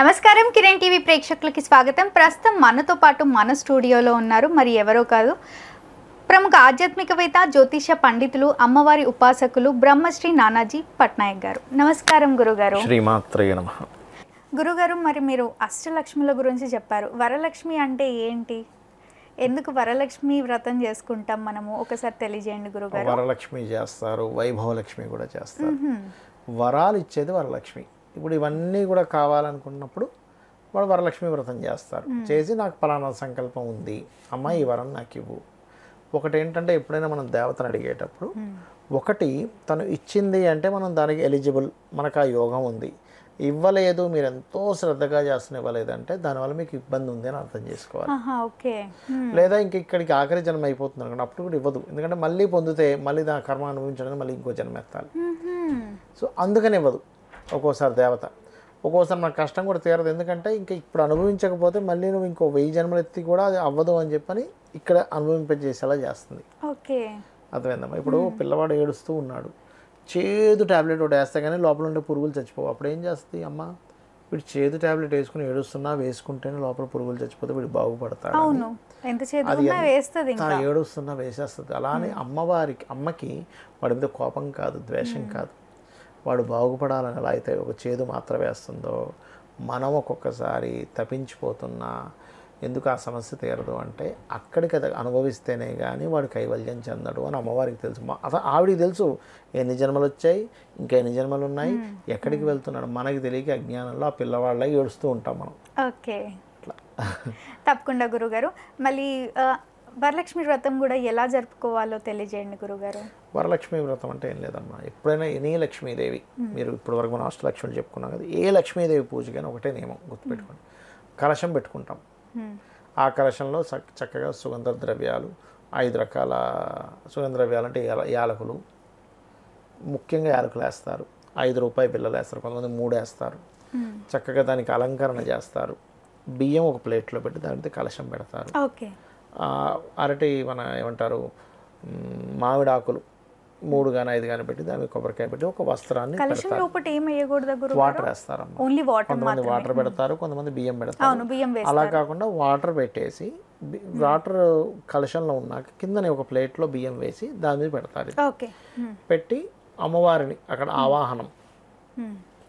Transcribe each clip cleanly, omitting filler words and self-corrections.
నమస్కారం కిరణ్ టీవీ ప్రేక్షకులకి స్వాగతం. ప్రస్తుతం మనతో పాటు మన స్టూడియోలో ఉన్నారు మరి ఎవరో కాదు, ప్రముఖ ఆధ్యాత్మికవేత్త, జ్యోతిష పండితులు, అమ్మవారి ఉపాసకులు బ్రహ్మశ్రీ నానాజీ పట్నాయక్ గారు. నమస్కారం గురుగారు. శ్రీమాత్రే నమః. గురుగారు, మరి మీరు అష్టలక్ష్ముల గురించి చెప్పారు. వరలక్ష్మి అంటే ఏంటి? ఎందుకు వరలక్ష్మి వ్రతం చేసుకుంటాం మనము? ఒకసారి తెలియజేయండి గురుగారు. వరలక్ష్మి చేస్తారు, వైభవలక్ష్మి కూడా చేస్తారు. వరాలు ఇచ్చేది వరలక్ష్మి. ఇప్పుడు ఇవన్నీ కూడా కావాలనుకున్నప్పుడు వాడు వరలక్ష్మి వ్రతం చేస్తారు. చేసి నాకు పలానా సంకల్పం ఉంది అమ్మ, ఈ వరం నాకు ఇవ్వు. ఒకటి ఏంటంటే, ఎప్పుడైనా మనం దేవతను అడిగేటప్పుడు ఒకటి తను ఇచ్చింది అంటే మనం దానికి ఎలిజిబుల్, మనకు ఆ యోగం ఉంది. ఇవ్వలేదు, మీరు ఎంతో శ్రద్ధగా చేస్తున్న ఇవ్వలేదంటే దానివల్ల మీకు ఇబ్బంది ఉంది అని అర్థం చేసుకోవాలి. లేదా ఇక్కడికి ఆఖరి జన్మ అయిపోతుంది అనుకోండి, అప్పుడు కూడా ఇవ్వదు. ఎందుకంటే మళ్ళీ పొందితే మళ్ళీ దాని కర్మ అనుభవించడానికి మళ్ళీ ఇంకో జన్మ ఎత్తాలి. సో అందుకని ఇవ్వదు. ఒక్కోసారి దేవత, ఒక్కోసారి మనకు కష్టం కూడా తీరదు. ఎందుకంటే ఇప్పుడు అనుభవించకపోతే మళ్ళీ నువ్వు ఇంకో 1000 జన్మలు ఎత్తి కూడా అది అవ్వదు అని చెప్పని ఇక్కడ అనుభవింపజేసేలా చేస్తుంది. అర్థమైందమ్మా? ఇప్పుడు పిల్లవాడు ఏడుస్తూ ఉన్నాడు, చేదు ట్యాబ్లెట్ ఒకటి వేస్తే కానీ లోపల ఉండే పురుగులు చచ్చిపోవు. అప్పుడు ఏం చేస్తుంది అమ్మ? వీడు చేదు ట్యాబ్లెట్ వేసుకుని ఏడుస్తున్నా వేసుకుంటేనే లోపల పురుగులు చచ్చిపోతే వీడు బాగుపడతాడు. అది ఏడుస్తున్నా వేసేస్తుంది. అలానే అమ్మకి వాడి మీద కోపం కాదు, ద్వేషం కాదు, వాడు బాగుపడాలని ఎలా అయితే ఒక చేదు మాత్ర వేస్తుందో, మనం ఒక్కొక్కసారి తప్పించిపోతున్నా ఎందుకు ఆ సమస్య తీరదు అంటే అక్కడికి అది అనుభవిస్తేనే కానీ వాడు కైవల్యం చెందడు అని అమ్మవారికి తెలుసు. ఆవిడికి తెలుసు ఎన్ని జన్మలు వచ్చాయి, ఇంకా ఎన్ని జన్మలు ఉన్నాయి, ఎక్కడికి వెళ్తున్నాడు. మనకి తెలియక అజ్ఞానంలో ఆ పిల్లవాళ్ళ ఏడుస్తూ ఉంటాం మనం. ఓకే, తప్పకుండా గురుగారు. మళ్ళీ వరలక్ష్మి వ్రతం కూడా ఎలా జరుపుకోవాలో తెలియజేయండి గురుగారు. వరలక్ష్మి వ్రతం అంటే ఏం లేదమ్మా, ఎప్పుడైనా ఎనీ లక్ష్మీదేవి, మీరు ఇప్పటి వరకు మనం అష్టలక్ష్మిని చెప్పుకున్నాం కదా, ఏ లక్ష్మీదేవి పూజ కానీ ఒకటే నియమం గుర్తుపెట్టుకోండి. కలశం పెట్టుకుంటాం. ఆ కలశంలో చక్కగా సుగంధ ద్రవ్యాలు, 5 రకాల సుగంధ ద్రవ్యాలు అంటే యాలకులు, ముఖ్యంగా యాలకులు వేస్తారు. 5 రూపాయి బిళ్ళలు వేస్తారు, కొంతమంది 3 వేస్తారు. చక్కగా దానికి అలంకరణ చేస్తారు. బియ్యం ఒక ప్లేట్లో పెట్టి దాని కలశం పెడతారు. అరటి ఏమంటారు, మామిడాకులు 3 కానీ 5 కానీ పెట్టి దాని కొబ్బరికాయ పెట్టి ఒక వస్త్రాన్ని వాటర్ వేస్తారమ్మా. కొంతమంది వాటర్ పెడతారు, కొంతమంది బియ్యం పెడతారు. అలా కాకుండా వాటర్ పెట్టేసి వాటర్ కలశంలో ఉన్నాక కిందనే ఒక ప్లేట్లో బియ్యం వేసి దాని మీద పెడతారు. పెట్టి అమ్మవారిని అక్కడ ఆవాహనం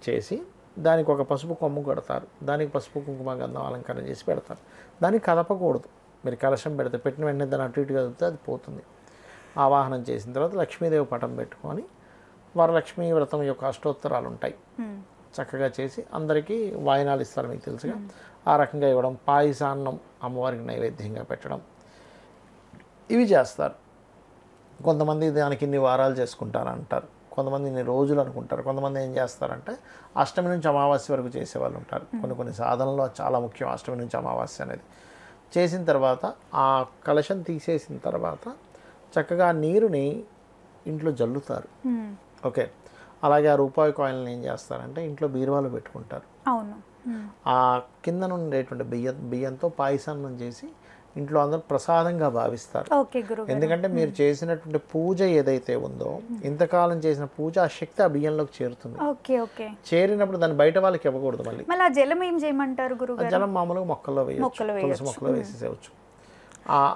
చేసి దానికి ఒక పసుపు కొమ్ము కడతారు. దానికి పసుపు కుంకుమ గంధం అలంకరణ చేసి పెడతారు. దానికి కదపకూడదు. మీరు కలశం పెడితే పెట్టిన వెంటనే దాన్ని అటు ఇటుగా కదిపితే అది పోతుంది. ఆవాహనం చేసిన తర్వాత లక్ష్మీదేవి పటం పెట్టుకొని వరలక్ష్మీ వ్రతం యొక్క అష్టోత్తరాలు ఉంటాయి, చక్కగా చేసి అందరికీ వాయినాలు ఇస్తారు, మీకు తెలుసుగా. ఆ రకంగా ఇవ్వడం, పాయసాన్నం అమ్మవారికి నైవేద్యంగా పెట్టడం, ఇవి చేస్తారు. కొంతమంది దానికి ఇన్ని వారాలు చేసుకుంటారంటారు, కొంతమంది ఇన్ని రోజులు అనుకుంటారు. కొంతమంది ఏం చేస్తారంటే అష్టమి నుంచి అమావాస్య వరకు చేసేవాళ్ళు ఉంటారు. కొన్ని సాధనలో చాలా ముఖ్యం అష్టమి నుంచి అమావాస్య అనేది. చేసిన తర్వాత ఆ కలశం తీసేసిన తర్వాత చక్కగా ఆ నీరుని ఇంట్లో జల్లుతారు. ఓకే, అలాగే ఆ రూపాయి కాయిన్లను ఏం చేస్తారంటే ఇంట్లో బీరువాలో పెట్టుకుంటారు. ఆ కింద ఉండేటువంటి బియ్యంతో పాయసాన్నం చేసి ఇంట్లో అందరూ ప్రసాదంగా భావిస్తారు. ఎందుకంటే మీరు చేసినటువంటి పూజ ఏదైతే ఉందో, ఇంతకాలం చేసిన పూజ ఆ శక్తి ఆ బియ్యంలోకి చేరుతుంది. చేరినప్పుడు దాన్ని బయట వాళ్ళకి ఇవ్వకూడదు. మళ్ళీ జలం ఏం చేయమంటారు గురుగారు? జలం మామూలుగా మొక్కల్లో వేయచ్చు, తులసి మొక్కలో వేసేసేవచ్చు.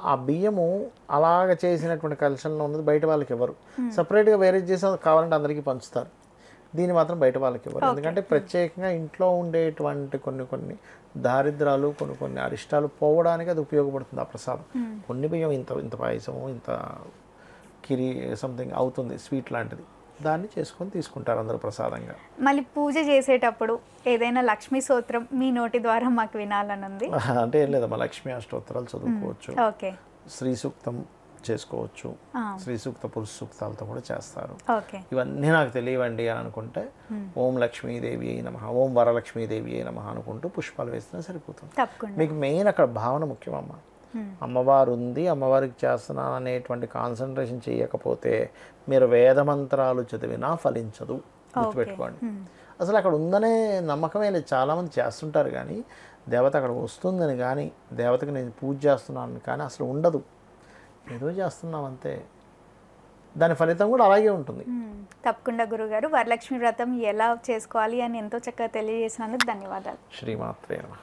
ఆ బియ్యము అలాగ చేసినటువంటి కలశంలో ఉన్నది బయట వాళ్ళకి ఇవ్వరు. సపరేట్గా వేరే చేసి కావాలంటే అందరికీ పంచుతారు. దీన్ని మాత్రం బయట వాళ్ళకి ఇవ్వరు. ఎందుకంటే ప్రత్యేకంగా ఇంట్లో ఉండేటువంటి కొన్ని దారిద్రాలు, కొన్ని అరిష్టాలు పోవడానికి అది ఉపయోగపడుతుంది ఆ ప్రసాదం. కొన్ని బియ్యం ఇంత పాయసము, ఇంత కిరి సంథింగ్ అవుతుంది, స్వీట్ లాంటిది, దాన్ని చేసుకొని తీసుకుంటారు అందరూ ప్రసాదంగా. మళ్ళీ పూజ చేసేటప్పుడు ఏదైనా లక్ష్మీ స్తోత్రం మీ నోటి ద్వారా మాకు వినాలని ఉంది. అంటే ఏం లేదమ్మా, లక్ష్మీ అష్టోత్తరాలు చదువుకోవచ్చు, శ్రీ సూక్తం చేసుకోవచ్చు, శ్రీ సూక్త పురుష సూక్తాలతో కూడా చేస్తారు. ఇవన్నీ నాకు తెలియవండి అని అనుకుంటే ఓం లక్ష్మీదేవి అయి నమః, ఓం వరలక్ష్మీదేవి అయి నమః అనుకుంటూ పుష్పాలు వేసినా సరిపోతుంది. మీకు మెయిన్ అక్కడ భావన ముఖ్యమమ్మా. అమ్మవారు ఉంది, అమ్మవారికి చేస్తున్నాను అనేటువంటి కాన్సన్ట్రేషన్ చేయకపోతే మీరు వేదమంత్రాలు చదివినా ఫలించదు, గుర్తుపెట్టుకోండి. అసలు అక్కడ ఉందనే నమ్మకమే లేదు. చాలామంది చేస్తుంటారు కానీ దేవత అక్కడ వస్తుందని కానీ, దేవతకి నేను పూజ చేస్తున్నాను కానీ అసలు ఉండదు. ఏదో చేస్తున్నాం అంతే. దాని ఫలితం కూడా అలాగే ఉంటుంది. తప్పకుండా గురుగారు, వరలక్ష్మి వ్రతం ఎలా చేసుకోవాలి అని ఎంతో చక్కగా తెలియజేసినందుకు ధన్యవాదాలు. శ్రీమాత్రే నమః.